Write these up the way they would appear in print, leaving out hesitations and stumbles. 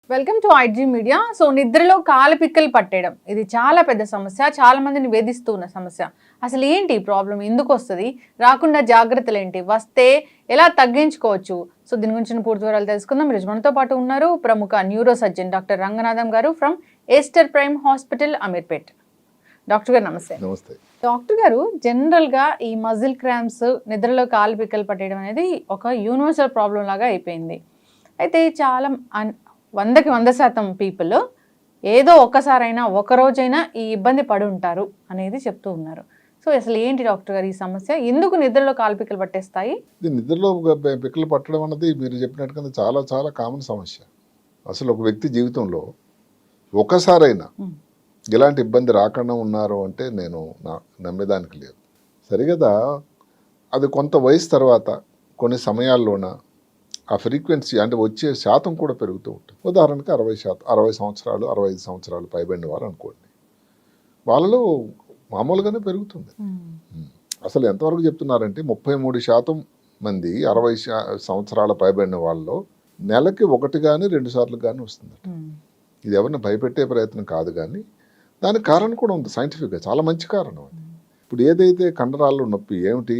Welcome to IG media. So నిద్రలో కాలు పిక్కలు పట్టేయడం ఇది చాలా పెద్ద సమస్య, చాలా మందిని వేధిస్తూ ఉన్న సమస్య. అసలు ఏంటి ప్రాబ్లం, ఎందుకు వస్తుంది, రాకుండా జాగ్రత్తలు ఏంటి, వస్తే ఎలా తగ్గించుకోవచ్చు? సో దీని గురించి పూర్తి వివరాలు తెలుసుకుందాం. ఈరోజు మనతో పాటు ఉన్నారు ప్రముఖ న్యూరో సర్జన్ డాక్టర్ రంగనాథం గారు from Aster prime hospital, Ameerpet. Doctor గారు నమస్తే. నమస్తే డాక్టర్ గారు, జనరల్గా ఈ మజిల్ క్రాంప్స్, నిద్రలో కాలు పిక్కలు పట్టేయడం అనేది ఒక యూనివర్సల్ ప్రాబ్లం లాగా అయిపోయింది. అయితే చాలా 100కి 100% పీపుల్ ఏదో ఒక్కసారైనా ఒకరోజైనా ఈ ఇబ్బంది పడి ఉంటారు అనేది చెప్తూ ఉన్నారు. సో అసలు ఏంటి డాక్టర్ గారు ఈ సమస్య, ఎందుకు నిద్రలో కాలు పిక్కలు పట్టేస్తాయి? నిద్రలో పిక్కలు పట్టడం అన్నది మీరు చెప్పినట్టుగా చాలా చాలా కామన్ సమస్య. అసలు ఒక వ్యక్తి జీవితంలో ఒకసారైనా ఇలాంటి ఇబ్బంది రాకుండా ఉన్నారు అంటే నేను నమ్మేదానికి లేదు. సరిగదా అది కొంత వయసు తర్వాత కొన్ని సమయాల్లోన ఆ ఫ్రీక్వెన్సీ అంటే వచ్చే శాతం కూడా పెరుగుతూ ఉంటుంది. ఉదాహరణకి 60 సంవత్సరాలు 65 సంవత్సరాలు పైబడిన వారు అనుకోండి, వాళ్ళలో మామూలుగానే పెరుగుతుంది. అసలు ఎంతవరకు చెప్తున్నారంటే 33% మంది 60 సంవత్సరాల పైబడిన వాళ్ళలో నెలకి 1 కానీ 2 సార్లు కానీ వస్తుంది. ఇది ఎవరిని భయపెట్టే ప్రయత్నం కాదు, కానీ దానికి కారణం కూడా ఉంది సైంటిఫిక్గా, చాలా మంచి కారణం అది. ఇప్పుడు ఏదైతే కండరాల్లో నొప్పి ఏమిటి,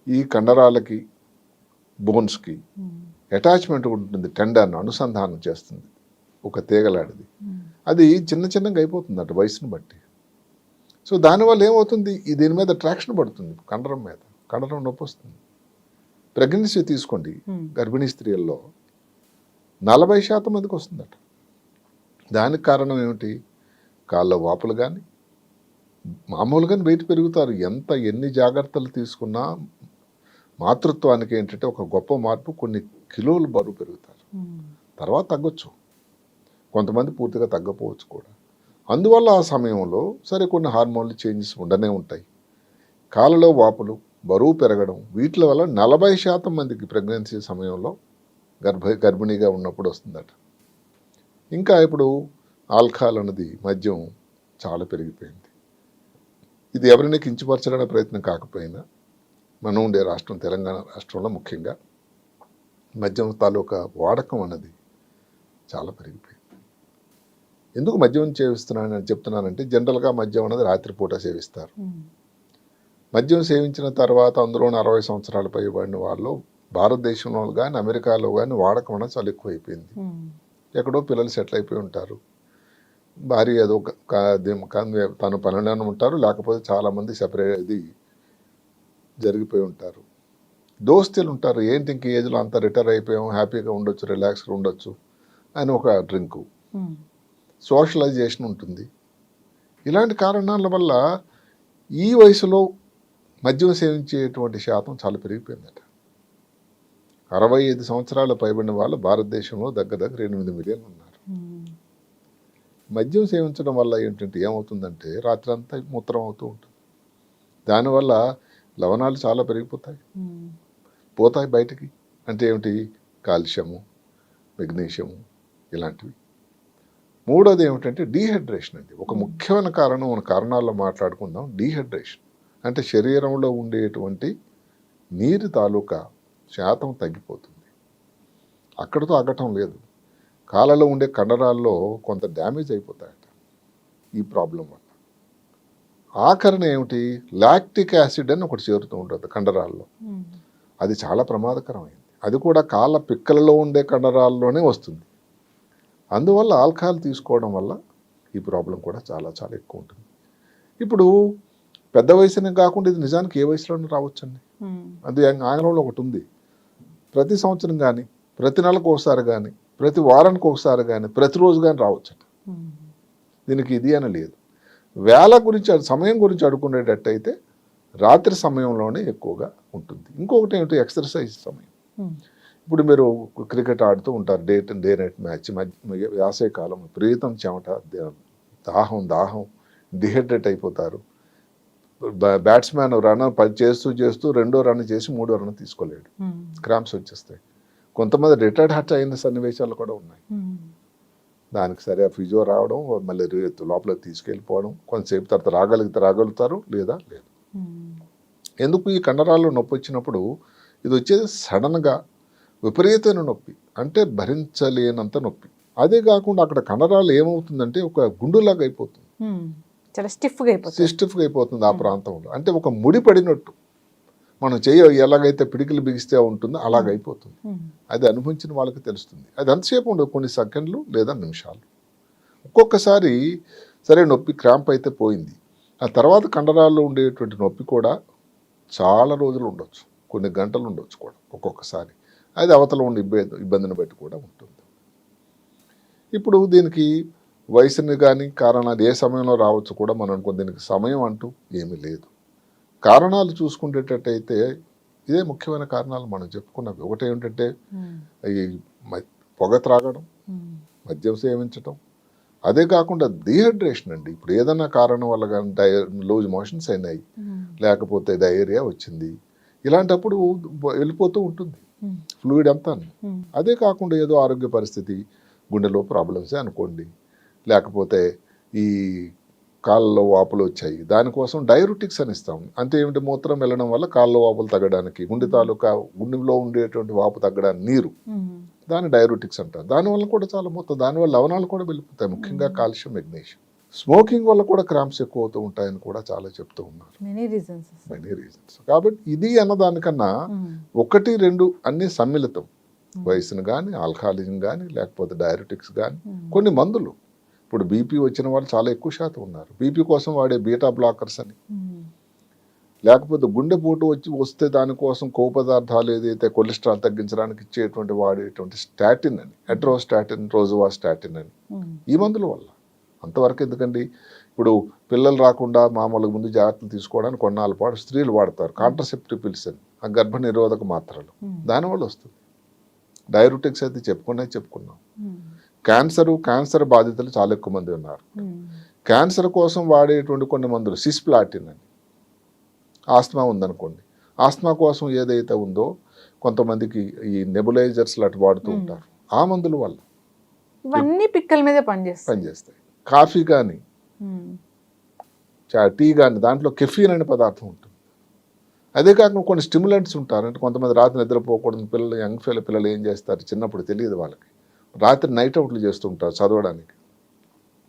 ఈ కండరాలకి బోన్స్కి అటాచ్మెంట్ ఉంటుంది, టెండర్న్ అనుసంధానం చేస్తుంది ఒక తీగలాడిది. అది చిన్నగా అయిపోతుంది అటు వయసును బట్టి. సో దానివల్ల ఏమవుతుంది, దీని మీద ట్రాక్షన్ పడుతుంది, కండరం మీద కండరం నొప్పి వస్తుంది. ప్రెగ్నెన్సీ తీసుకోండి, గర్భిణీ స్త్రీల్లో 40% మందికి వస్తుందట. దానికి కారణం ఏమిటి, కాళ్ళ వాపులు కానీ మామూలుగానే వెయిట్ పెరుగుతారు. ఎన్ని జాగ్రత్తలు తీసుకున్నా మాతృత్వానికి ఏంటంటే ఒక గొప్ప మార్పు, కొన్ని కిలోలు బరువు పెరుగుతారు, తర్వాత తగ్గొచ్చు, కొంతమంది పూర్తిగా తగ్గపోవచ్చు కూడా. అందువల్ల ఆ సమయంలో సరే కొన్ని హార్మోన్లు చేంజెస్ ఉండనే ఉంటాయి. కాళ్ళలో వాపులు, బరువు పెరగడం, వీటి వల్ల 40% మందికి ప్రెగ్నెన్సీ సమయంలో గర్భిణీగా ఉన్నప్పుడు వస్తుందట. ఇంకా ఇప్పుడు ఆల్కహాల్ అన్నది, మద్యం చాలా పెరిగిపోయింది. ఇది ఎవరిని కించపరచడానికి ప్రయత్నం కాకపోయినా మనం ఉండే రాష్ట్రం తెలంగాణ రాష్ట్రంలో ముఖ్యంగా మద్యం తాలూకా వాడకం అన్నది చాలా పెరిగిపోయింది. ఎందుకు మద్యం చెప్తున్నానంటే జనరల్గా మద్యం అన్నది రాత్రిపూట సేవిస్తారు. మద్యం సేవించిన తర్వాత అందులో 60 సంవత్సరాల పైబడిన వాళ్ళు భారతదేశంలో కానీ అమెరికాలో కానీ వాడకం అనేది చాలా ఎక్కువ అయిపోయింది. ఎక్కడో పిల్లలు సెటిల్ అయిపోయి ఉంటారు, భార్య ఏదో తను పనిలోనే ఉంటారు, లేకపోతే చాలామంది సెపరేట్ ఇది జరిగిపోయి ఉంటారు. దోస్తులు ఉంటారు, ఏంటి ఇంక ఏజ్లో అంతా రిటైర్ అయిపోయాం, హ్యాపీగా ఉండొచ్చు, రిలాక్స్గా ఉండొచ్చు అని ఒక డ్రింకు, సోషలైజేషన్ ఉంటుంది. ఇలాంటి కారణాల వల్ల ఈ వయసులో మద్యం సేవించేటువంటి శాతం చాలా పెరిగిపోయిందట. 65 సంవత్సరాల పైబడిన వాళ్ళు భారతదేశంలో దగ్గర 8 మిలియన్లు ఉన్నారు. మద్యం సేవించడం వల్ల ఏంటంటే ఏమవుతుందంటే రాత్రంతా మూత్రం అవుతూ ఉంటుంది. దానివల్ల లవణాలు చాలా పెరిగిపోతాయి, పోతాయి బయటికి. అంటే ఏమిటి, కాల్షియము, మెగ్నీషియము ఇలాంటివి. మూడోది ఏమిటంటే డీహైడ్రేషన్ అండి. ఒక ముఖ్యమైన కారణం, మన కారణాల్లో మాట్లాడుకుందాం. డీహైడ్రేషన్ అంటే శరీరంలో ఉండేటువంటి నీరు తాలూకా శాతం తగ్గిపోతుంది. అక్కడితో ఆగటం లేదు, కాళ్ళలో ఉండే కండరాల్లో కొంత డ్యామేజ్ అయిపోతాయట ఈ ప్రాబ్లం వల్ల. ఆఖరణ ఏమిటి, లాక్టిక్ యాసిడ్ అని ఒకటి చేరుతూ ఉంటుంది కండరాల్లో. అది చాలా ప్రమాదకరమైంది. అది కూడా కాళ్ళ పిక్కలలో ఉండే కండరాల్లోనే వస్తుంది. అందువల్ల ఆల్కహాల్ తీసుకోవడం వల్ల ఈ ప్రాబ్లం కూడా చాలా చాలా ఎక్కువ ఉంటుంది. ఇప్పుడు పెద్ద వయసునే కాకుండా ఇది నిజానికి ఏ వయసులోనే రావచ్చండి. అది ఆంగ్లంలో ఒకటి ఉంది, ప్రతి సంవత్సరం కానీ, ప్రతి నెలకు ఒకసారి కానీ, ప్రతి వారానికి ఒకసారి కానీ, ప్రతిరోజు కానీ రావచ్చట. దీనికి ఇది అని లేదు. వేళ గురించి, సమయం గురించి అడుక్కునేటట్టయితే రాత్రి సమయంలోనే ఎక్కువగా ఉంటుంది. ఇంకొకటి ఏమిటి, ఎక్సర్సైజ్ సమయం. ఇప్పుడు మీరు క్రికెట్ ఆడుతూ ఉంటారు, డే నైట్ మ్యాచ్, వేసవికాలం విపరీతం చెమట, దాహం, డిహైడ్రేట్ అయిపోతారు. బ్యాట్స్మెన్ రన్ చేస్తూ రెండో రన్ చేసి మూడో రన్ తీసుకోలేడు, క్రాంప్స్ వచ్చేస్తాయి. కొంతమంది రిటైర్డ్ హర్ట్ అయిన సన్నివేశాలు కూడా ఉన్నాయి. దానికి సరే ఫిజియో రావడం, మళ్ళీ లోపలికి తీసుకెళ్ళిపోవడం, కొంతసేపు తర్వాత రాగలుగుతారు లేదా లేదు. ఎందుకు ఈ కండరాల్లో నొప్పి వచ్చినప్పుడు ఇది వచ్చేది సడన్గా విపరీతమైన నొప్పి, అంటే భరించలేనంత నొప్పి. అదే కాకుండా అక్కడ కండరాలు ఏమవుతుందంటే ఒక గుండులాగా అయిపోతుంది, చాలా స్టిఫ్గా అయిపోతుంది. స్టిఫ్గా అయిపోతుంది ఆ ప్రాంతంలో. అంటే ఒక ముడి పడినట్టు, మనం చెయ్యి ఎలాగైతే పిడికిలు బిగిస్తే ఉంటుందో అలాగైపోతుంది. అది అనుభవించిన వాళ్ళకి తెలుస్తుంది. అది ఎంతసేపు ఉండదు, కొన్ని సెకండ్లు లేదా నిమిషాలు. ఒక్కొక్కసారి సరే నొప్పి క్రాంప్ అయితే పోయింది, ఆ తర్వాత కండరాల్లో ఉండేటువంటి నొప్పి కూడా చాలా రోజులు ఉండొచ్చు, కొన్ని గంటలు ఉండొచ్చు కూడా ఒక్కొక్కసారి. అది అవతల ఉండే ఇబ్బందిని బట్టి కూడా ఉంటుంది. ఇప్పుడు దీనికి వయసుని కానీ కారణాలు ఏ సమయంలో రావచ్చు కూడా మనం అనుకో, దీనికి సమయం అంటూ ఏమీ లేదు. కారణాలు చూసుకునేటట్టయితే ఇదే ముఖ్యమైన కారణాలు మనం చెప్పుకున్నవి. ఒకటి ఏంటంటే ఈ పొగ త్రాగడం, మద్యం సేవించడం, అదే కాకుండా డీహైడ్రేషన్ అండి. ఇప్పుడు ఏదైనా కారణం వల్ల కానీ లూజ్ మోషన్స్ అయినాయి, లేకపోతే డయేరియా వచ్చింది, ఇలాంటప్పుడు వెళ్ళిపోతూ ఉంటుంది ఫ్లూయిడ్ అంతా. అదే కాకుండా ఏదో ఆరోగ్య పరిస్థితి, గుండెలో ప్రాబ్లమ్సే అనుకోండి, లేకపోతే ఈ కాళ్ళలో వాపులు వచ్చాయి, దానికోసం డైరుటిక్స్ అని ఇస్తాం. అంటే ఏమిటి, మూత్రం వెళ్ళడం వల్ల కాళ్ళలో వాపులు తగ్గడానికి, గుండె తాలూకా గుండెలో ఉండేటువంటి వాపు తగ్గడానికి నీరు, దాన్ని డైరుటిక్స్ అంటారు. దానివల్ల కూడా చాలా మొత్తం, దానివల్ల లవణాలు కూడా వెళ్ళిపోతాయి, ముఖ్యంగా కాల్షియం, మెగ్నీషియం. స్మోకింగ్ వల్ల కూడా క్రాంప్స్ ఎక్కువ అవుతూ ఉంటాయని కూడా చాలా చెప్తూ ఉన్నారు. Many reasons. కాబట్టి ఇది అన్నదానికన్నా ఒకటి రెండు అన్ని సమ్మిళితం. వయసును కానీ, ఆల్కహాలిజం కానీ, లేకపోతే డైరెటిక్స్ కానీ, కొన్ని మందులు. ఇప్పుడు బీపీ వచ్చిన వాళ్ళు చాలా ఎక్కువ శాతం ఉన్నారు. బీపీ కోసం వాడే బీటా బ్లాకర్స్ అని, లేకపోతే గుండెపోటు వస్తే దానికోసం కొవ్వు పదార్థాలు ఏదైతే కొలెస్ట్రాల్ తగ్గించడానికి ఇచ్చేటువంటి వాడేటువంటి స్టాటిన్ అని, అట్రోస్టాటిన్, రోజువాస్టాటిన్ అని, ఈ మందుల వల్ల. అంతవరకు ఎందుకండి, ఇప్పుడు పిల్లలు రాకుండా మామూలుగా ముందు జాగ్రత్తలు తీసుకోవడానికి కొన్నాళ్ళ పాటు స్త్రీలు వాడతారు కాంట్రసెప్టివ్ పిల్స్ అని, ఆ గర్భ నిరోధక మాత్రలు, దానివల్ల వస్తుంది. డైరుటిక్స్ అయితే చెప్పుకున్నాం. క్యాన్సర్ బాధితులు చాలా ఎక్కువ మంది ఉన్నారు. క్యాన్సర్ కోసం వాడేటువంటి కొన్ని మందులు, సిస్ప్లాటిన్ అని. ఆస్తమా ఉందనుకోండి, ఆస్తమా కోసం ఏదైతే ఉందో కొంతమందికి ఈ నెబులైజర్స్ లాంటి వాడుతూ ఉంటారు, ఆ మందుల వల్ల ఇవన్నీ పిక్కల మీద పనిచేస్తాయి. కాఫీ కానీ, టీ కానీ, దాంట్లో కెఫీన్ అనే పదార్థం ఉంటుంది. అదే కాకుండా కొన్ని స్టిమ్యులెంట్స్ ఉంటారు. అంటే కొంతమంది రాత్రి నిద్రపోకూడదు పిల్లలు, యంగ్ పిల్లలు ఏం చేస్తారు, చిన్నప్పుడు తెలియదు వాళ్ళకి, రాత్రి నైట్ అవుట్లు చేస్తుంటారు చదవడానికి,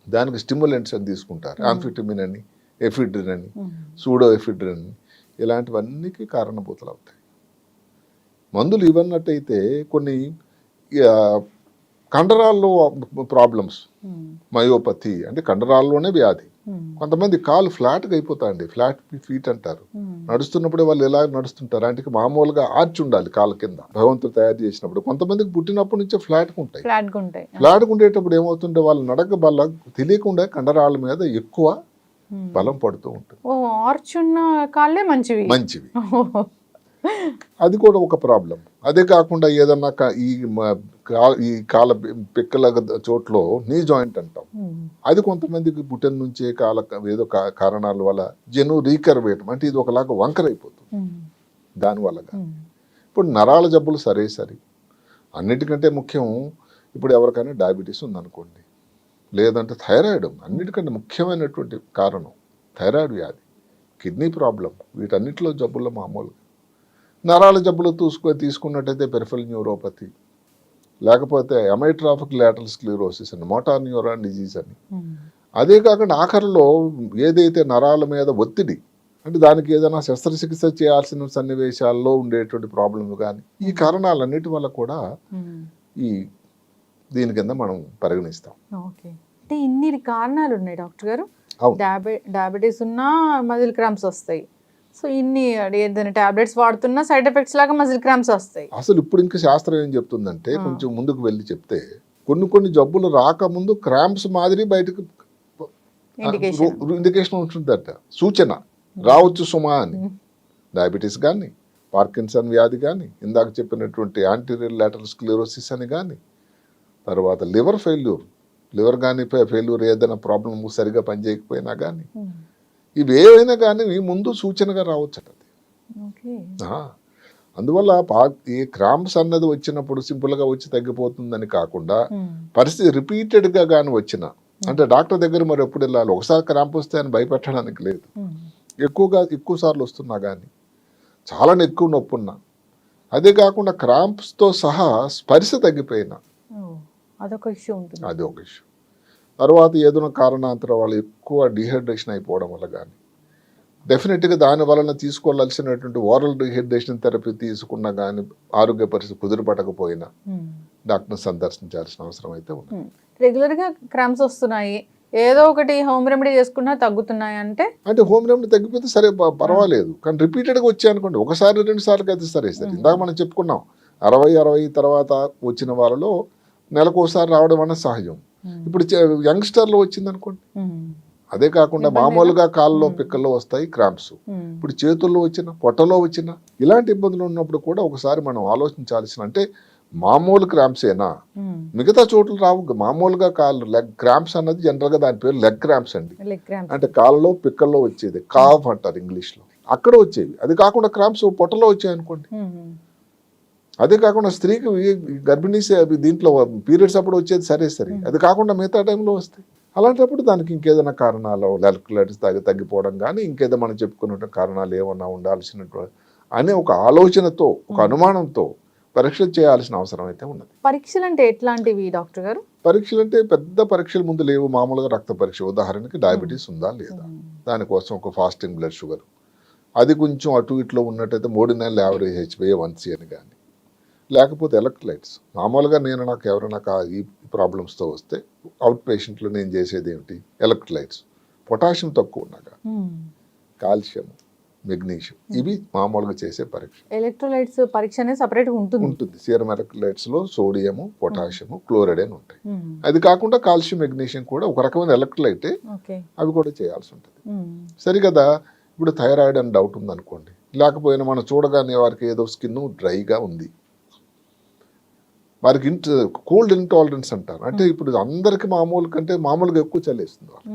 దానికి స్టిమ్యులెంట్స్ అని తీసుకుంటారు. ఆంఫిటమిన్ అని, ఎఫిడ్రిన్ అని, సూడో ఎఫిడ్రిన్ అని, ఇలాంటివన్నీకి కారణభూతులు అవుతాయి మందులు. ఇవన్నట్టయితే కొన్ని కండరాల్లో ప్రాబ్లమ్స్, మయోపతి అంటే కండరాల్లోనే వ్యాధి. కొంతమంది కాలు ఫ్లాట్గా అయిపోతాయండి, ఫ్లాట్ ఫీట్ అంటారు. నడుస్తున్నప్పుడే వాళ్ళు ఎలా నడుస్తుంటారు అంటే మామూలుగా ఆర్చ్ ఉండాలి కాళ్ళ కింద, భగవంతుడు తయారు చేసినప్పుడు. కొంతమందికి పుట్టినప్పటి నుంచే ఫ్లాట్గా ఉంటాయి. ఫ్లాట్గా ఉండేటప్పుడు ఏమవుతుంటే వాళ్ళు నడక వల్ల తెలియకుండా కండరాల మీద ఎక్కువ బలం పడుతూ ఉంటుంది. మంచివి అది కూడా ఒక ప్రాబ్లం. అదే కాకుండా ఏదన్నా ఈ కాళ్ళ పిక్కల చోట్లో నీ జాయింట్ అంటాం, అది కొంతమందికి పుట్టిన నుంచే ఏదో కారణాల వల్ల రీకర్వేయటం, అంటే ఇది ఒకలాగా వంకర అయిపోతుంది దానివల్ల. ఇప్పుడు నరాల జబ్బులు సరే, అన్నిటికంటే ముఖ్యం ఇప్పుడు ఎవరికైనా డయాబెటీస్ ఉందనుకోండి, లేదంటే థైరాయిడ్, అన్నిటికంటే ముఖ్యమైనటువంటి కారణం థైరాయిడ్ వ్యాధి, కిడ్నీ ప్రాబ్లం, వీటన్నిటిలో జబ్బుల్లో మామూలుగా. నరాల జబ్బులు తీసుకున్నట్టయితే పెరిఫెరల్ న్యూరోపతి, లేకపోతే అమైట్రాఫిక్ లాటరల్ స్క్లెరోసిస్ అని, మోటార్ న్యూరాన్ డిజీజ్ అని. అదే కాకుండా ఆఖరిలో ఏదైతే నరాల మీద ఒత్తిడి, అంటే దానికి ఏదైనా శస్త్రచికిత్స చేయాల్సిన సన్నివేశాల్లో ఉండేటువంటి ప్రాబ్లమ్ కానీ, ఈ కారణాలన్నిటి వల్ల కూడా ఈ దీని కింద మనం పరిగణిస్తాం. అంటే ఇన్ని కారణాలు ఉన్నాయి డాక్టర్ గారు. డయాబెటీస్ ఉన్నా మజిల్ క్రాంప్స్ వస్తాయి. సో ఇన్ని ఏదైనా టాబ్లెట్స్ వాడుతున్నా సైడ్ ఎఫెక్ట్స్ లాగా మజిల్ క్రాంప్స్ వస్తాయి. అసలు ఇప్పుడు ఇంకా శాస్త్రం ఏం చెప్తుందంటే, కొంచెం ముందుకు వెళ్ళి చెప్తే కొన్ని జబ్బులు రాకముందు క్రాంప్స్ మాదిరి బయటకు ఇండికేషన్ ఉంటుందట, సూచన రావచ్చు సుమా అని. డయాబెటీస్ కానీ, పార్కిన్సన్ వ్యాధి కానీ, ఇందాక చెప్పినటువంటి యాంటీరియర్ లాటరల్ స్క్లెరోసిస్ అని కానీ, తర్వాత లివర్ కానీ ఫెయిల్యూర్, ఏదైనా ప్రాబ్లం సరిగా పనిచేయకపోయినా కానీ, ఇవి ఏవైనా కానీ ముందు సూచనగా రావచ్చు అది. అందువల్ల ఈ క్రాంప్స్ అన్నది వచ్చినప్పుడు సింపుల్గా వచ్చి తగ్గిపోతుందని కాకుండా, పరిస్థితి రిపీటెడ్గా కానీ వచ్చిన, అంటే డాక్టర్ దగ్గర మరి ఎప్పుడు వెళ్ళాలి, ఒకసారి క్రాంప్ వస్తే అని భయపెట్టడానికి లేదు, ఎక్కువ సార్లు వస్తున్నా కానీ చాలా ఎక్కువ నొప్పి ఉన్నా, అదే కాకుండా క్రాంప్స్తో సహా స్పర్శ తగ్గిపోయినా, అదొక ఇష్యూ ఉంటుంది. అది ఒక ఇష్యూ. తర్వాత ఏదైనా కారణాంతరం వాళ్ళు ఎక్కువ డిహైడ్రేషన్ అయిపోవడం వల్ల కానీ, డెఫినెట్గా దాని వలన తీసుకోవాల్సినటువంటి ఓరల్ డిహైడ్రేషన్ థెరపీ తీసుకున్నా కానీ ఆరోగ్య పరిస్థితి కుదిరిపడకపోయినా డాక్టర్ని సందర్శించాల్సిన అవసరం అయితే ఉంది. రెగ్యులర్గా క్రాంప్స్ వస్తున్నాయి, ఏదో ఒకటి హోమ్ రెమెడీ చేసుకున్నా తగ్గుతున్నాయి అంటే హోమ్ రెమెడీ తగ్గిపోతే సరే పర్వాలేదు, కానీ రిపీటెడ్గా వచ్చాయనుకోండి, ఒకసారి 2 సార్లు అయితే సరే. ఇందాక మనం చెప్పుకున్నాం 60 తర్వాత వచ్చిన వాళ్ళలో నెలకోసారి రావడం అనేది సహజం. ఇప్పుడు యంగ్స్టర్లో వచ్చింది అనుకోండి, అదే కాకుండా మామూలుగా కాళ్ళలో పిక్కల్లో వస్తాయి క్రాంప్స్, ఇప్పుడు చేతుల్లో వచ్చిన, పొట్టలో వచ్చిన ఇలాంటి ఇబ్బందులు ఉన్నప్పుడు కూడా ఒకసారి మనం ఆలోచించాల్సిన, అంటే మామూలు క్రాంప్స్ ఏనా, మిగతా చోట్ల రావు. మామూలుగా కాళ్ళు లెగ్ క్రాంప్స్ అన్నది జనరల్గా దాని పేరు లెగ్ క్రాంప్స్ అండి. అంటే కాళ్ళలో పిక్కల్లో వచ్చేది కాఫ్ అంటారు ఇంగ్లీష్లో, అక్కడ వచ్చేవి. అది కాకుండా క్రాంప్స్ పొట్టలో వచ్చాయి అనుకోండి, అదే కాకుండా స్త్రీకి గర్భిణీ దీంట్లో పీరియడ్స్ అప్పుడు వచ్చేది సరే, అది కాకుండా మిగతా టైంలో వస్తాయి. అలాంటప్పుడు దానికి ఇంకేదైనా కారణాలు ఎలక్ట్రోలైట్స్ తగ్గిపోవడం కానీ ఇంకేదో మనం చెప్పుకున్న కారణాలు ఏమన్నా ఉండాల్సినటువంటి అనే ఒక ఆలోచనతో, ఒక అనుమానంతో పరీక్షలు చేయాల్సిన అవసరం అయితే ఉన్నది. పరీక్షలు అంటే ఎట్లాంటివి డాక్టర్ గారు? పరీక్షలు అంటే పెద్ద పరీక్షల ముందు లేవు, మామూలుగా రక్త పరీక్ష. ఉదాహరణకి డయాబెటీస్ ఉందా లేదా, దానికోసం ఒక ఫాస్టింగ్ బ్లడ్ షుగర్, అది కొంచెం అటు ఇట్లో ఉన్నట్టయితే 3 నెలల యావరేజ్ HbA1c అని కానీ, లేకపోతే ఎలక్ట్రోలైట్స్. మామూలుగా నాకు ఎవరైనా ఈ ప్రాబ్లమ్స్తో వస్తే అవుట్ పేషెంట్లో నేను చేసేది ఏమిటి, ఎలక్ట్రోలైట్స్, పొటాషియం తక్కువ ఉన్నాగా, కాల్షియం, మెగ్నీషియం, ఇవి మామూలుగా చేసే పరీక్ష. ఎలక్ట్రోలైట్స్ పరీక్ష అనేది సపరేట్గా ఉంటుంది. సీరం ఎలక్ట్రోలైట్స్లో సోడియము, పొటాషియము, క్లోరైడ్ అని ఉంటాయి. అది కాకుండా కాల్షియం, మెగ్నీషియం కూడా ఒక రకమైన ఎలక్ట్రోలైటే, అవి కూడా చేయాల్సి ఉంటుంది. సరికదా. ఇప్పుడు థైరాయిడ్ అని డౌట్ ఉందనుకోండి, లేకపోయినా మనం చూడగానే వారికి ఏదో స్కిన్ డ్రైగా ఉంది, వారికి కోల్డ్ ఇంటాలరెన్స్ అంటారు. అంటే ఇప్పుడు అందరికి మామూలు కంటే మామూలుగా ఎక్కువ చలేస్తుంది వాళ్ళు,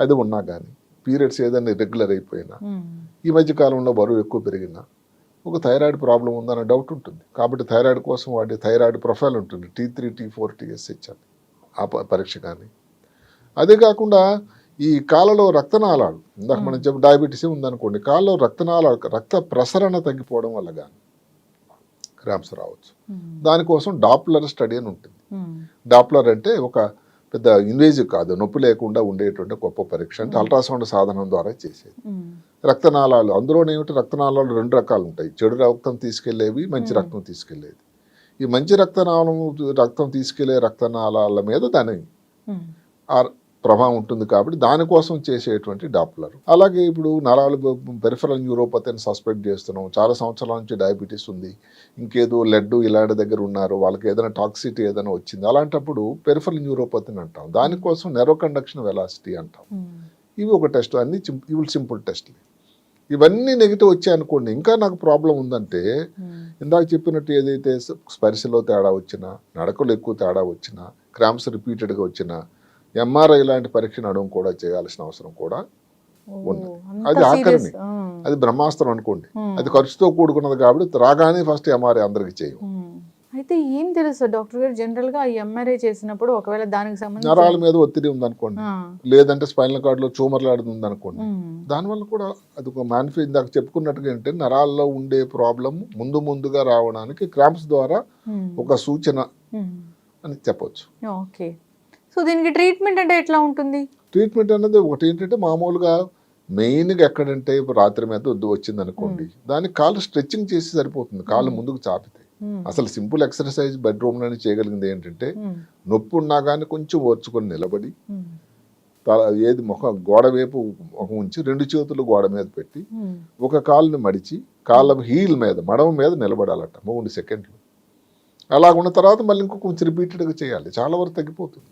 అది ఉన్నా కానీ, పీరియడ్స్ ఏదైనా రెగ్యులర్ అయిపోయినా, ఈ మధ్య కాలంలో బరువు ఎక్కువ పెరిగినా, ఒక థైరాయిడ్ ప్రాబ్లం ఉందన్న డౌట్ ఉంటుంది. కాబట్టి థైరాయిడ్ కోసం వాడే థైరాయిడ్ ప్రొఫైల్ ఉంటుంది, T3, T4, TSH అని, ఆ పరీక్ష కానీ. అదే కాకుండా ఈ కాళ్ళలో రక్తనాళాలు, ఇందాక మనం చెప్పి డయాబెటీస్ ఉందనుకోండి, కాళ్ళలో రక్తనాళాలు రక్త ప్రసరణ తగ్గిపోవడం వల్ల కానీ క్రాంప్స్ రావచ్చు. దానికోసం డాప్లర్ స్టడీ అని ఉంటుంది. డాప్లర్ అంటే ఒక పెద్ద ఇన్వేజివ్ కాదు, నొప్పి లేకుండా ఉండేటువంటి గొప్ప పరీక్ష. అంటే అల్ట్రాసౌండ్ సాధనం ద్వారా చేసేది. రక్తనాళాలు, అందులోనేమిటి, రక్తనాళాలు 2 రకాలు ఉంటాయి, చెడు రక్తం తీసుకెళ్లేవి, మంచి రక్తం తీసుకెళ్లేది. ఈ మంచి రక్తం తీసుకెళ్లే రక్తనాళాల మీద దాని ప్రభావం ఉంటుంది, కాబట్టి దానికోసం చేసేటువంటి డాప్లర్. అలాగే ఇప్పుడు నరాలు పెరిఫరల్ న్యూరోపతి అని సస్పెక్ట్ చేస్తున్నాం, చాలా సంవత్సరాల నుంచి డయాబెటీస్ ఉంది, ఇంకేదో లెడ్ ఇలాంటి దగ్గర ఉన్నారు, వాళ్ళకి ఏదైనా టాక్సిటీ ఏదైనా వచ్చింది, అలాంటప్పుడు పెరిఫరల్ న్యూరోపతి అని అంటాం. దానికోసం నెరో కండక్షన్ వెలాసిటీ అంటాం. ఇవి ఒక టెస్ట్, అన్ని ఇవి సింపుల్ టెస్ట్లు. ఇవన్నీ నెగిటివ్ వచ్చాయనుకోండి, ఇంకా నాకు ప్రాబ్లం ఉందంటే, ఇందాక చెప్పినట్టు ఏదైతే స్పర్శలో తేడా వచ్చినా, నడకలు ఎక్కువ తేడా వచ్చినా, క్రాంప్స్ రిపీటెడ్గా వచ్చినా, MRI లాంటి పరీక్ష నడుము కూడా చేయాల్సిన అవసరం కూడా ఉన్నది. అది ఆఖరిని, అది బ్రహ్మాస్త్రం అనుకోండి, అది ఖర్చుతో కూడుకున్నది కాబట్టి రాగానే ఫస్ట్ MRI అందరికి చేయం. అయితే ఏం తెలుసు డాక్టర్ గారు, జనరల్ గా MRI చేసినప్పుడు ఒకవేళ దానికి సంబంధించి నరాల మీద ఒత్తిడి ఉందనుకోండి, లేదంటే స్పైనల్ కార్డులో ట్యూమర్ లాంటిది ఉందనుకోండి, దానివల్ల కూడా అది ఒక ఇందాక చెప్పుకున్నట్టుగా ఏంటంటే నరాల్లో ఉండే ప్రాబ్లం ముందుగా రావడానికి క్రాంప్స్ ద్వారా ఒక సూచన అని చెప్పొచ్చు. ఓకే. సో దీనికి ట్రీట్మెంట్ అంటే ఎట్లా ఉంటుంది? ట్రీట్మెంట్ అనేది ఒకటి ఏంటంటే, మామూలుగా మెయిన్గా ఎక్కడంటే రాత్రి మీద వచ్చింది అనుకోండి, దానికి కాళ్ళు స్ట్రెచ్చింగ్ చేసి సరిపోతుంది, కాళ్ళు ముందుకు చాపితే. అసలు సింపుల్ ఎక్సర్సైజ్ బెడ్రూమ్లోనే చేయగలిగింది ఏంటంటే, నొప్పి ఉన్నా కానీ కొంచెం ఓర్చుకొని నిలబడి, ఏది గోడ వైపు ముఖం ఉంచి 2 చేతులు గోడ మీద పెట్టి, ఒక కాలుని మడిచి కాళ్ళ హీల్ మీద, మడమ మీద నిలబడాలట 3 సెకండ్లు. అలా ఉన్న తర్వాత మళ్ళీ కొంచెం రిపీటెడ్గా చేయాలి, చాలా వరకు తగ్గిపోతుంది.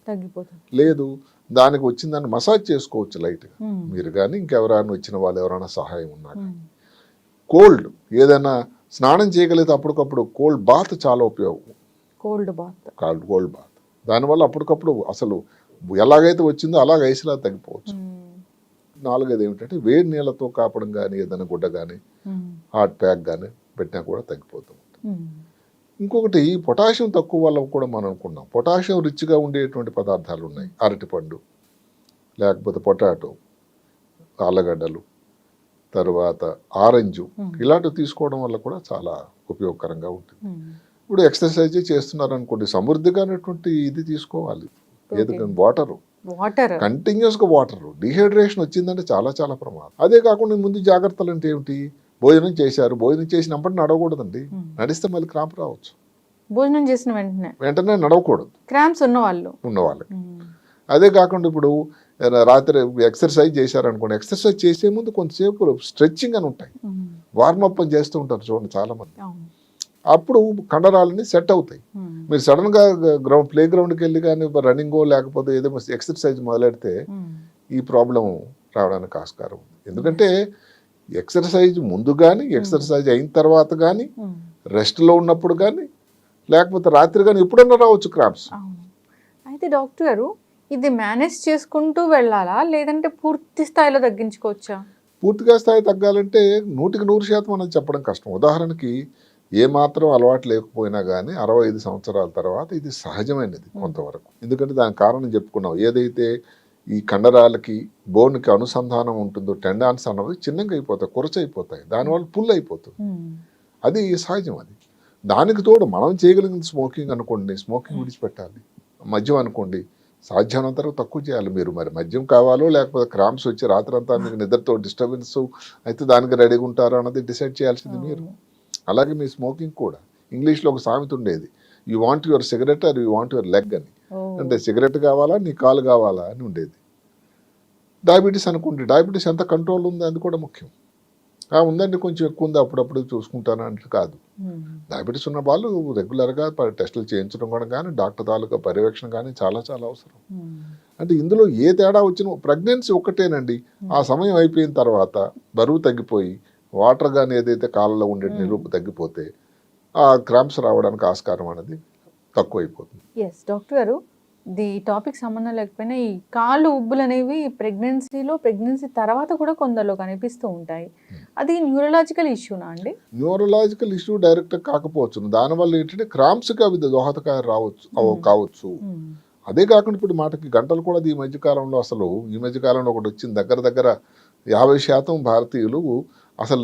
లేదు దానికి వచ్చిందాన్ని మసాజ్ చేసుకోవచ్చు లైట్గా మీరు కానీ, ఇంకెవరైనా వచ్చిన వాళ్ళు ఎవరైనా సహాయం ఉన్నా కానీ. కోల్డ్ ఏదైనా స్నానం చేయగలిగితే అప్పటికప్పుడు కోల్డ్ బాత్ చాలా ఉపయోగం. కోల్డ్ బాత్ దానివల్ల అప్పటికప్పుడు అసలు ఎలాగైతే వచ్చిందో అలాగ ఐసులా తగ్గిపోవచ్చు. 4 ఏమిటంటే వేడి నీళ్ళతో కాపడం కానీ, ఏదైనా గుడ్డ కానీ, హాట్ ప్యాక్ కానీ పెట్టినా కూడా తగ్గిపోతూ ఉంటుంది. ఇంకొకటి పొటాషియం తక్కువ వల్ల కూడా మనం అనుకున్నాం, పొటాషియం రిచ్గా ఉండేటువంటి పదార్థాలు ఉన్నాయి, అరటిపండు, లేకపోతే పొటాటో, ఆలుగడ్డలు, తర్వాత ఆరెంజ్ ఇలాంటివి తీసుకోవడం వల్ల కూడా చాలా ఉపయోగకరంగా ఉంటుంది. ఇప్పుడు ఎక్సర్సైజ్ చేస్తున్నారు అనుకోండి, సమృద్ధిగానటువంటి ఇది తీసుకోవాలి. ఏది వాటర్ కంటిన్యూస్ గా వాటర్. డిహైడ్రేషన్ వచ్చిందంటే చాలా చాలా ప్రమాదం. అదే కాకుండా ముందు జాగ్రత్తలు అంటే ఏమిటి, భోజనం చేశారు, భోజనం చేసినప్పుడు నడవకూడదండి. నడిస్తే మళ్ళీ క్రాంప్ రావచ్చు. భోజనం చేసిన వెంటనే నడవకూడదు క్రాంప్స్ ఉన్నవాళ్ళకి. అదే కాకుండా ఇప్పుడు రాత్రి ఎక్సర్సైజ్ చేశారనుకోండి, ఎక్సర్సైజ్ చేసే ముందు కొంతసేపు స్ట్రెచ్చింగ్ అని ఉంటాయి, వార్మప్ అని చేస్తూ ఉంటారు చూడండి చాలా మంది. అప్పుడు కండరాలని సెట్ అవుతాయి. మీరు సడన్ గా ప్లే గ్రౌండ్కి వెళ్ళి కానీ రన్నింగో లేకపోతే ఏదో ఎక్సర్సైజ్ మొదలెడితే ఈ ప్రాబ్లం రావడానికి ఆస్కారం ఉంది. ఎందుకంటే ఎక్సర్సైజ్ ముందు కానీ, ఎక్సర్సైజ్ అయిన తర్వాత కానీ, రెస్ట్లో ఉన్నప్పుడు కానీ, లేకపోతే రాత్రి కానీ ఎప్పుడన్నా రావచ్చు క్రాంప్స్. అయితే డాక్టర్ గారు, ఇది మేనేజ్ చేసుకుంటూ వెళ్ళాలా, లేదంటే పూర్తి స్థాయిలో తగ్గించుకోవచ్చా? పూర్తిగా స్థాయి తగ్గాలంటే 100% మనం చెప్పడం కష్టం. ఉదాహరణకి ఏ మాత్రం అలవాటు లేకపోయినా కానీ 65 సంవత్సరాల తర్వాత ఇది సహజమైనది కొంతవరకు. ఎందుకంటే దానికి కారణం చెప్పుకున్నాం, ఏదైతే ఈ కండరాలకి బోన్కి అనుసంధానం ఉంటుందో టెండాన్స్ అన్నవి చిన్నగా అయిపోతాయి, కురచైపోతాయి, దానివల్ల పుల్ అయిపోతుంది. అది సహజం. అది దానికి తోడు మనం చేయగలిగిన స్మోకింగ్ అనుకోండి, స్మోకింగ్ విడిచిపెట్టాలి. మద్యం అనుకోండి, సాధ్యమైనంత వరకు తక్కువ చేయాలి. మీరు మరి మద్యం కావాలో లేకపోతే క్రాంప్స్ వచ్చి రాత్రంతా మీకు నిద్రతో డిస్టర్బెన్స్ అయితే దానికి రెడీగా ఉంటారో అన్నది డిసైడ్ చేయాల్సింది మీరు. అలాగే మీ స్మోకింగ్ కూడా, ఇంగ్లీష్లో ఒక సామెత ఉండేది, you want your cigarette or you want your leg అని. అంటే సిగరెట్ కావాలా, నీ కాలు కావాలా అని ఉండేది. డయాబెటీస్ అనుకోండి, డయాబెటీస్ ఎంత కంట్రోల్ ఉంది అది కూడా ముఖ్యం. ఉందండి కొంచెం ఎక్కువ ఉంది అప్పుడప్పుడు చూసుకుంటాను అంటే కాదు. డయాబెటీస్ ఉన్న వాళ్ళు రెగ్యులర్గా టెస్టులు చేయించడం కూడా కానీ, డాక్టర్ తాలూకా పర్యవేక్షణ కానీ చాలా చాలా అవసరం. అంటే ఇందులో ఏ తేడా వచ్చినా, ప్రెగ్నెన్సీ ఒక్కటేనండి, ఆ సమయం అయిపోయిన తర్వాత బరువు తగ్గిపోయి వాటర్ కానీ ఏదైతే కాళ్ళలో ఉండే నిలుపు తగ్గిపోతే ఆ క్రాంప్స్ రావడానికి ఆస్కారం అనేది తక్కువైపోతుంది. ఎస్ డాక్టర్ గారు, ఈ టాపిక్ సంబంధం లేకపోయినా ఈ కాళ్ళు ఉబ్బులు అనేవి ప్రెగ్నెన్సీ తర్వాత కూడా కొందరిలో కనిపిస్తూ ఉంటాయి. అది న్యూరలాజికల్ ఇష్యూనా అండి? న్యూరలాజికల్ ఇష్యూ డైరెక్ట్ కాకపోవచ్చు, దానివల్ల ఏంటంటే క్రాంప్స్కి అవి దోహదకాయ కావచ్చు. అదే కాకుండా ఇప్పుడు మాటకి గంటలు కూడా ఈ మధ్యకాలంలో ఒకటి వచ్చింది, దగ్గర 50% భారతీయులు అసలు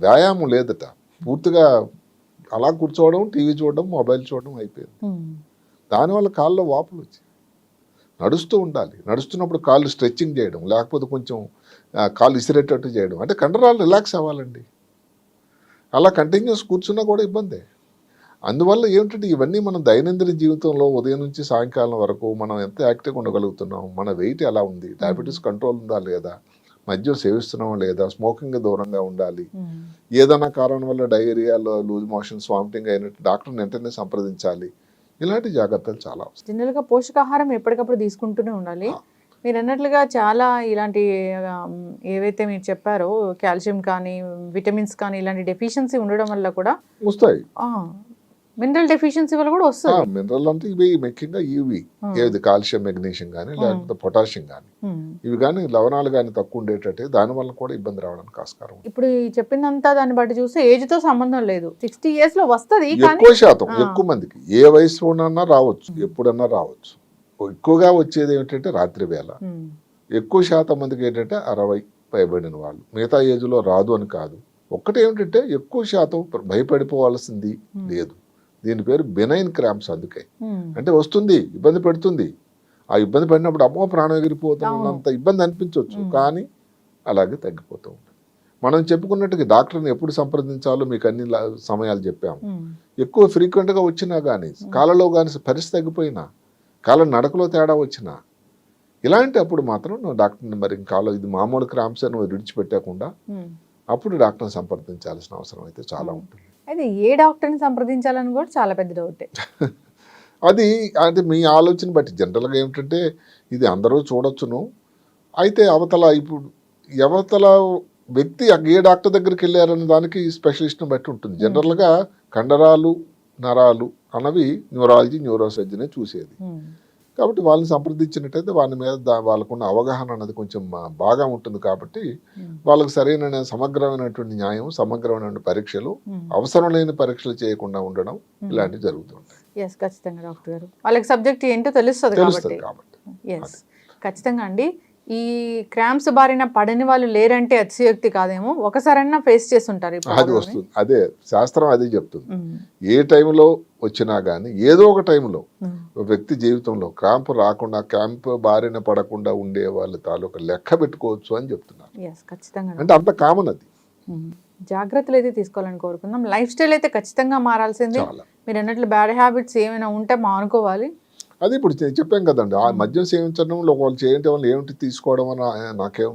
వ్యాయామం లేదట, పూర్తిగా అలా కూర్చోవడం, టీవీ చూడడం, మొబైల్ చూడడం అయిపోయింది. దానివల్ల కాళ్ళలో వాపులు వచ్చి నడుస్తూ ఉండాలి. నడుస్తున్నప్పుడు కాళ్ళు స్ట్రెచ్చింగ్ చేయడం, లేకపోతే కొంచెం కాళ్ళు ఇసిరేటట్టు చేయడం, అంటే కండరాలు రిలాక్స్ అవ్వాలండి. అలా కంటిన్యూస్ కూర్చున్నా కూడా ఇబ్బందే. అందువల్ల ఏమిటంటే ఇవన్నీ మనం దైనందిన జీవితంలో ఉదయం నుంచి సాయంకాలం వరకు మనం ఎంత యాక్టివ్గా ఉండగలుగుతున్నాం, మన వెయిట్ ఎలా ఉంది, డయాబెటీస్ కంట్రోల్ ఉందా లేదా, మద్యం సేవిస్తున్నామా లేదా, స్మోకింగ్ దూరంగా ఉండాలి. ఏదైనా కారణం వల్ల డయేరియాలో లూజ్ మోషన్స్, వామిటింగ్ అయినట్టు డాక్టర్ని వెంటనే సంప్రదించాలి. ఇలాంటి జాగ్రత్తలు చాలా అవసరం. జనరల్గా పోషకాహారం ఎప్పటికప్పుడు తీసుకుంటూనే ఉండాలి. మీరు అన్నట్లుగా చాలా ఇలాంటి ఏవైతే మీరు చెప్పారో కాల్షియం కానీ, విటమిన్స్ కానీ, ఇలాంటి డెఫిషియన్సీ ఉండడం వల్ల కూడా వస్తాయి. మినరల్ డెఫిషియన్సీ వల్ల కూడా వస్తుంది. మినరల్ అంటే ఇవి ముఖ్యంగా ఇవి ఏది కాల్షియం, మెగ్నీషియం కానీ, లేకపోతే పొటాషియం కానీ, ఇవి కానీ లవణాలు కానీ తక్కువ ఉండేటట్టే, దానివల్ల కూడా ఇబ్బంది రావడానికి ఆస్కారం. ఇప్పుడు చెప్పిందంతా దాన్ని బట్టి చూస్తే ఏజ్ తో సంబంధం లేదు, 60 years లో వస్తుంది. ఎక్కువ శాతం ఎక్కువ మందికి ఏ వయసులోనన్నా రావచ్చు, ఎప్పుడన్నా రావచ్చు. ఎక్కువగా వచ్చేది ఏమిటంటే రాత్రి వేళ. ఎక్కువ శాతం మందికి ఏంటంటే 60 పైబడిన వాళ్ళు. మిగతా ఏజ్లో రాదు అని కాదు. ఒక్కటి ఏమిటంటే ఎక్కువ శాతం భయపడిపోవాల్సింది లేదు. దీని పేరు బెనైన్ క్రాంప్స్. అందుకే అంటే వస్తుంది, ఇబ్బంది పెడుతుంది. ఆ ఇబ్బంది పడినప్పుడు అమ్మో ప్రాణం ఎగిరిపోతున్నంత ఇబ్బంది అనిపించవచ్చు, కానీ అలాగే తగ్గిపోతూ ఉంటుంది. మనం చెప్పుకున్నట్టుగా డాక్టర్ని ఎప్పుడు సంప్రదించాలో మీకు అన్ని సమయాలు చెప్పాము. ఎక్కువ ఫ్రీక్వెంట్గా వచ్చినా కానీ, కాళ్ళలో కానీ పరిస్థితి తగ్గిపోయినా, కాళ్ళ నడకలో తేడా వచ్చినా, ఇలాంటి అప్పుడు మాత్రం డాక్టర్ని మరి కాళ్ళ ఇది మామూలు క్రాంప్స్ అని విడిచిపెట్టకుండా అప్పుడు డాక్టర్ని సంప్రదించాల్సిన అవసరం అయితే చాలా ఉంటుంది. అయితే ఏ డాక్టర్ని సంప్రదించాలని కూడా చాలా పెద్ద డౌటే. అది అంటే మీ ఆలోచన బట్టి జనరల్గా ఏమిటంటే ఇది అందరూ చూడొచ్చును. అయితే అవతల వ్యక్తి ఏ డాక్టర్ దగ్గరికి వెళ్ళారనే దానికి స్పెషలిస్ట్ని బట్టి ఉంటుంది. జనరల్గా కండరాలు, నరాలు అన్నవి న్యూరాలజీ, న్యూరోసర్జనే చూసేది. కాబట్టి వాళ్ళని సంప్రదించినట్టయితే వాళ్ళ మీద వాళ్ళకున్న అవగాహన అన్నది కొంచెం బాగా ఉంటుంది. కాబట్టి వాళ్ళకి సరైన సమగ్రమైనటువంటి న్యాయం, సమగ్రమైనటువంటి పరీక్షలు, అవసరం లేని పరీక్షలు చేయకుండా ఉండడం ఇలాంటివి జరుగుతుంటాయి. ఖచ్చితంగా డాక్టర్ గారు వాళ్ళకి సబ్జెక్ట్ ఏంటో తెలుస్తుంది కాబట్టి. ఖచ్చితంగా అండి. ఈ క్రాంప్స్ బారిన పడని వాళ్ళు లేరంటే అతిశయోక్తి కాదేమో, ఒకసారైనా ఫేస్ చేస్తుంటారు ఈ అది ప్రాబ్లమ్ని. వస్తుంది. అదే శాస్త్రం అదే చెప్తుంది. ఉమ్, ఏ టైంలో వచ్చినా కానీ ఏదో ఒక టైంలో ఉమ్, ఒక వ్యక్తి జీవితంలో క్రాంప్ రాకుండా క్రాంప్ బారిన పడకుండా ఉండే వాళ్ళ తాలూకా లెక్క పెట్టుకోవచ్చు అని చెప్తున్నారు. yes, ఖచ్చితంగా. అంటే అంత కామన్ అది. ఉమ్, జాగ్రత్తలు అయితే తీసుకోవాలని కోరుకుందాం. లైఫ్ స్టైల్ అయితే ఖచ్చితంగా మారాల్సిందే. చాలా మీరు అన్నట్లు బ్యాడ్ హ్యాబిట్స్ ఏమైనా ఉంటే మానుకోవాలి. అది ఇప్పుడు చెప్పాం కదండి. ఆ మద్యం సేవించడంలో వాళ్ళు చేయటం వల్ల ఏమిటి తీసుకోవడం అని నాకేం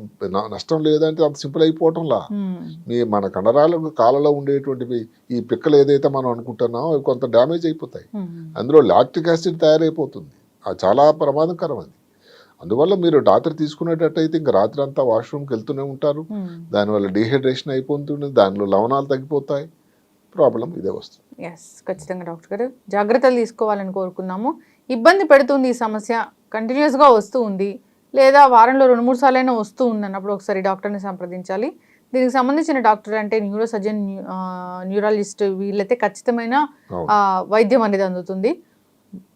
నష్టం లేదంటే అంత సింపుల్ అయిపోవటంలా. ఉమ్, మన కండరాలకు కాళ్ళలో ఉండేటువంటివి ఈ పిక్కలు ఏదైతే మనం అనుకుంటున్నామో అవి కొంత డ్యామేజ్ అయిపోతాయి. ఉమ్, అందులో లాక్టిక్ యాసిడ్ తయారైపోతుంది. అది చాలా ప్రమాదకరం అది. అందువల్ల మీరు రాత్రి తీసుకునేటట్టయితే ఇంకా రాత్రి అంతా వాష్రూమ్కి వెళ్తూనే ఉంటారు. ఉమ్. దానివల్ల డీహైడ్రేషన్ అయిపోతుంది. దానిలో లవణాలు తగ్గిపోతాయి. ప్రాబ్లం ఇదే వస్తుంది. ఎస్, ఖచ్చితంగా డాక్టర్ గారు జాగ్రత్తలు తీసుకోవాలని కోరుకున్నాము. ఇబ్బంది పెడుతుంది ఈ సమస్య, కంటిన్యూస్గా వస్తూ ఉంది, లేదా వారంలో 2-3 సార్లైనా వస్తూ ఉంది అన్నప్పుడు ఒకసారి డాక్టర్ని సంప్రదించాలి. దీనికి సంబంధించిన డాక్టర్ అంటే న్యూరో సర్జన్, న్యూరాలజిస్ట్, వీళ్ళైతే ఖచ్చితమైన అవును. వైద్యం అనేది అందుతుంది.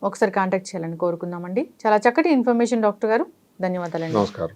ఒకసారి కాంటాక్ట్ చేయాలని కోరుకుందామండి. చాలా చక్కటి ఇన్ఫర్మేషన్ డాక్టర్ గారు, ధన్యవాదాలండి. నమస్కారం.